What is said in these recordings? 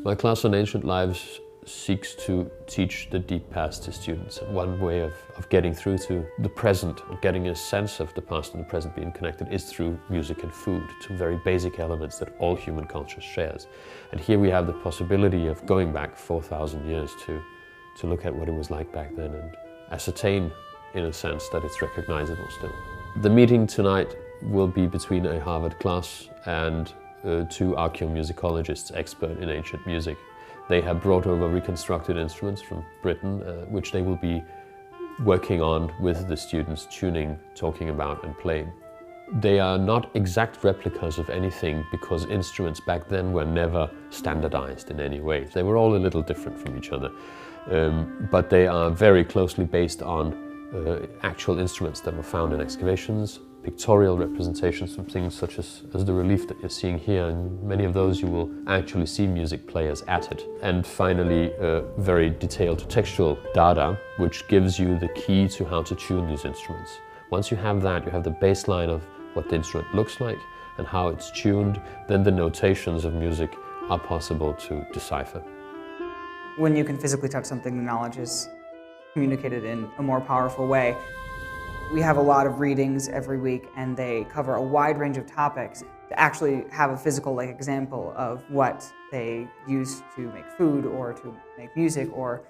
My class on Ancient Lives seeks to teach the deep past to students. One way of getting through to the present, getting a sense of the past and the present being connected, is through music and food, two very basic elements that all human culture shares. And here we have the possibility of going back 4,000 years to look at what it was like back then and ascertain, in a sense, that it's recognizable still. The meeting tonight will be between a Harvard class and two archaeomusicologists expert in ancient music. They have brought over reconstructed instruments from Britain, which they will be working on with the students, tuning, talking about and playing. They are not exact replicas of anything because instruments back then were never standardized in any way. They were all a little different from each other, but they are very closely based on actual instruments that were found in excavations, pictorial representations of things such as the relief that you're seeing here, and many of those you will actually see music players at it. And finally, very detailed textual data, which gives you the key to how to tune these instruments. Once you have that, you have the baseline of what the instrument looks like and how it's tuned, then the notations of music are possible to decipher. When you can physically touch something, the knowledge is communicated in a more powerful way. We have a lot of readings every week, and they cover a wide range of topics. To actually have a physical example of what they use to make food or to make music, or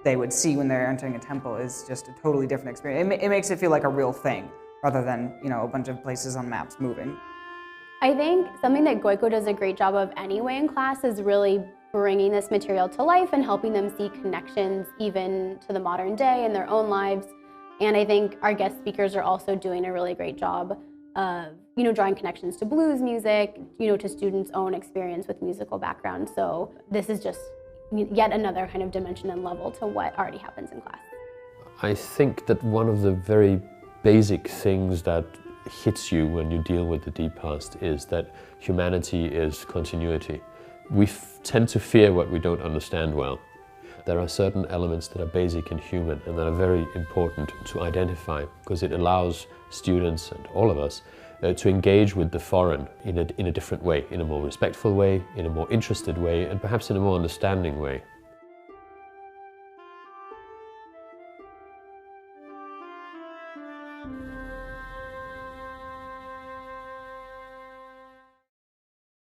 they would see when they're entering a temple, is just a totally different experience. It makes it feel like a real thing, rather than a bunch of places on maps moving. I think something that Goiko does a great job of anyway in class is really bringing this material to life and helping them see connections even to the modern day in their own lives. And I think our guest speakers are also doing a really great job of, drawing connections to blues music, to students' own experience with musical background. So this is just yet another kind of dimension and level to what already happens in class. I think that one of the very basic things that hits you when you deal with the deep past is that humanity is continuity. We tend to fear what we don't understand well. There are certain elements that are basic and human and that are very important to identify, because it allows students and all of us to engage with the foreign in a different way, in a more respectful way, in a more interested way, and perhaps in a more understanding way.